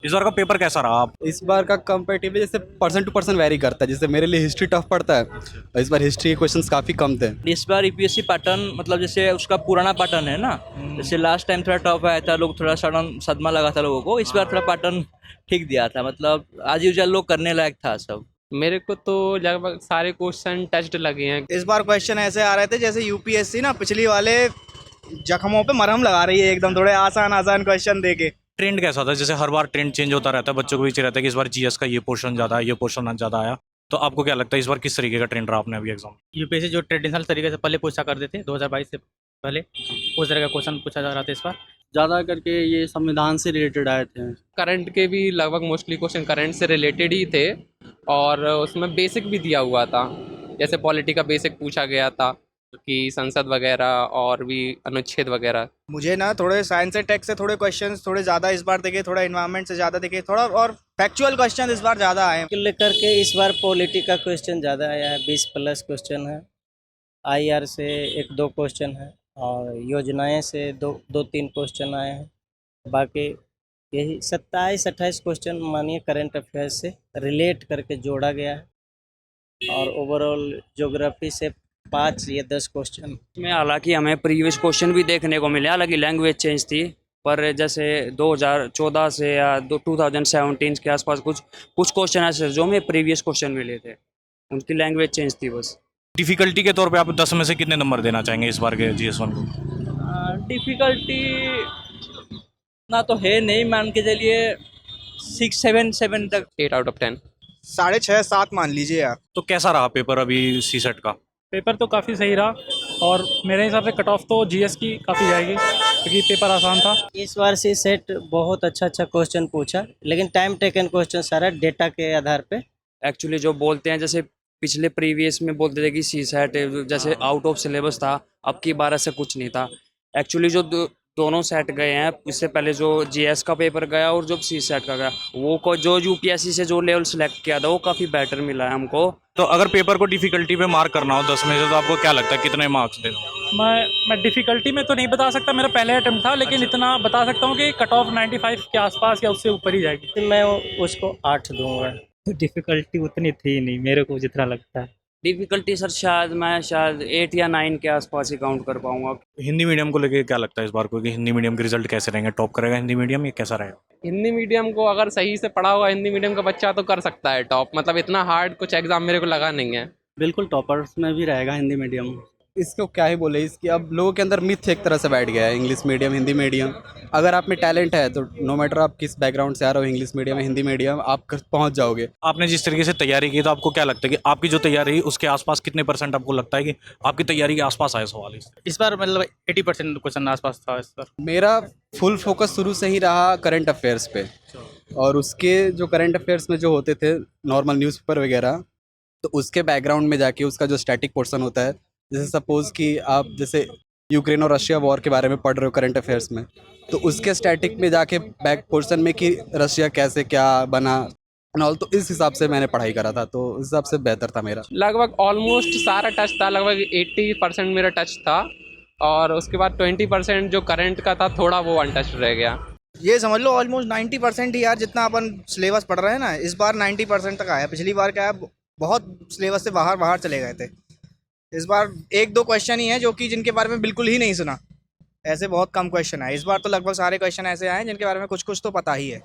इस बार का पेपर कैसा रहा आप? इस बार का कंपेटिवली जैसे पर्सन टू पर्सन वेरी करता है। जैसे मेरे लिए हिस्ट्री टफ पड़ता है और इस बार हिस्ट्री के क्वेश्चंस काफ़ी कम थे। इस बार यूपीएससी पैटर्न मतलब जैसे उसका पुराना पैटर्न है ना, जैसे लास्ट टाइम थोड़ा टफ आया था, लोग थोड़ा सडन सदमा लगा था लोगों को। इस बार थोड़ा पैटर्न ठीक दिया था, मतलब आज यूजल लोग करने लायक था सब। मेरे को तो लगभग सारे क्वेश्चन टच्ड लगे हैं। इस बार क्वेश्चन ऐसे आ रहे थे जैसे यूपीएससी ना पिछली वाले जख्मों पे मरहम लगा रही है, एकदम थोड़े आसान आसान क्वेश्चन देके। ट्रेंड कैसा था? जैसे हर बार ट्रेंड चेंज होता रहता है, बच्चों को भी रहता है कि इस बार जीएस का ये पोर्शन ज़्यादा है, ये पोर्शन ज़्यादा आया। तो आपको क्या लगता है इस बार किस तरीके का ट्रेंड रहा आपने अभी एग्जाम? यूपीएससी जो ट्रेडिशनल तरीके से पहले पूछा करते थे 2022 से पहले, उस तरह का क्वेश्चन पूछा जा रहा था इस बार। ज़्यादा करके ये संविधान से रिलेटेड आए थे। करंट के भी लगभग मोस्टली क्वेश्चन करंट से रिलेटेड ही थे और उसमें बेसिक भी दिया हुआ था। जैसे पॉलिटी का बेसिक पूछा गया था कि संसद वगैरह और भी अनुच्छेद वगैरह। मुझे ना थोड़े साइंस एंड टेक से थोड़े क्वेश्चंस थोड़े ज़्यादा इस बार दिखे, थोड़ा इन्वायरमेंट से ज़्यादा दिखे, थोड़ा और फैक्चुअल क्वेश्चन इस बार ज़्यादा आए। लेकर के इस बार पॉलिटी का क्वेश्चन ज़्यादा आया है, 20+ क्वेश्चन है। आईआर से 1-2 क्वेश्चन है और योजनाएं से 2-3 क्वेश्चन आए हैं। बाकी यही 27-28 क्वेश्चन मानिए करंट अफेयर्स से रिलेट करके जोड़ा गया है और ओवरऑल ज्योग्राफी से 5 या 10 क्वेश्चन। में हालांकि हमें प्रीवियस क्वेश्चन भी देखने को मिले, हालांकि लैंग्वेज चेंज थी, पर जैसे 2014 से या 2017 के आसपास कुछ क्वेश्चन ऐसे जो हमें प्रीवियस क्वेश्चन मिले थे, उनकी लैंग्वेज चेंज थी बस। डिफिकल्टी के तौर पे आप 10 में से कितने नंबर देना चाहेंगे इस बार के जीएस1 को? डिफ़िकल्टी ना तो है नहीं, मान के चलिए 6-7 तक। 8 आउट ऑफ 10। 6.5-7 मान लीजिए यार। तो कैसा रहा पेपर अभी सीसेट का? पेपर तो काफ़ी सही रहा और मेरे हिसाब से कट ऑफ तो जीएस की काफ़ी जाएगी क्योंकि पेपर आसान था। इस बार से सेट बहुत अच्छा क्वेश्चन पूछा, लेकिन टाइम टेकन क्वेश्चन सारा डेटा के आधार पे। एक्चुअली जो बोलते हैं, जैसे पिछले प्रीवियस में बोलते थे कि सी सेट जैसे आउट ऑफ सिलेबस था, अब की 12 से कुछ नहीं था। एक्चुअली जो दोनों सेट गए हैं, इससे पहले जो जीएस का पेपर गया और जो सी सेट का गया, वो को जो यूपीएससी से जो लेवल सेलेक्ट किया था वो काफ़ी बेटर मिला है हमको। तो अगर पेपर को डिफिकल्टी पे मार्क करना हो 10 में से, तो आपको क्या लगता है कितने मार्क्स देना? मैं डिफ़िकल्टी में तो नहीं बता सकता, मेरा पहला अटेम्प्ट था, लेकिन इतना बता सकता हूँ कि कट ऑफ 95 के आसपास या उससे ऊपर ही जाएगी। तो मैं उसको 8 दूंगा। डिफ़िकल्टी उतनी थी नहीं मेरे को जितना लगता है। डिफ़िकल्टी सर शायद 8 या 9 के आसपास ही काउंट कर पाऊंगा। हिंदी मीडियम को लेके क्या लगता है इस बार को कि हिंदी मीडियम के रिजल्ट कैसे रहेंगे? टॉप करेगा हिंदी मीडियम या कैसा रहेगा? हिंदी मीडियम को अगर सही से पढ़ा हुआ हिंदी मीडियम का बच्चा तो कर सकता है टॉप, मतलब इतना हार्ड कुछ एग्जाम मेरे को लगा नहीं है। बिल्कुल टॉपर्स में भी रहेगा हिंदी मीडियम। इसको क्या ही बोले, इसकी अब लोगों के अंदर मिथ एक तरह से बैठ गया है, इंग्लिश मीडियम हिंदी मीडियम। अगर आप में टैलेंट है तो नो मैटर आप किस बैकग्राउंड से आ रहे हो, इंग्लिश मीडियम या हिंदी मीडियम, आप पहुंच जाओगे। आपने जिस तरीके से तैयारी की, तो आपको क्या लगता है कि आपकी जो तैयारी है उसके आसपास कितने % आपको लगता है कि आपकी तैयारी के आसपास आए सवाल? इस बार मतलब 80% क्वेश्चन आसपास था इस बार। मेरा फुल फोकस शुरू से ही रहा करंट अफेयर्स पे, और उसके जो करंट अफेयर्स में जो होते थे नॉर्मल न्यूज़पेपर वगैरह, तो उसके बैकग्राउंड में जाके उसका जो स्टैटिक पोर्शन होता है, जैसे सपोज़ कि आप जैसे यूक्रेन और रशिया वॉर के बारे में पढ़ रहे हो करंट अफेयर्स में, तो उसके स्टैटिक में जाके बैक पोर्शन में कि रशिया कैसे क्या बना ऑल, तो इस हिसाब से मैंने पढ़ाई करा था, तो इस हिसाब से बेहतर था मेरा। लगभग ऑलमोस्ट सारा टच था, लगभग 80% मेरा टच था और उसके बाद 20% जो करंट का था थोड़ा वो अनटच रह गया। ये समझ लो ऑलमोस्ट 90% ही यार, जितना अपन सिलेबस पढ़ रहे हैं ना इस बार 90% तक आया। पिछली बार क्या है, बहुत सिलेबस से बाहर चले गए थे। इस बार 1-2 क्वेश्चन ही हैं जो कि जिनके बारे में बिल्कुल ही नहीं सुना, ऐसे बहुत कम क्वेश्चन आए। इस बार तो लगभग सारे क्वेश्चन ऐसे आए जिनके बारे में कुछ तो पता ही है।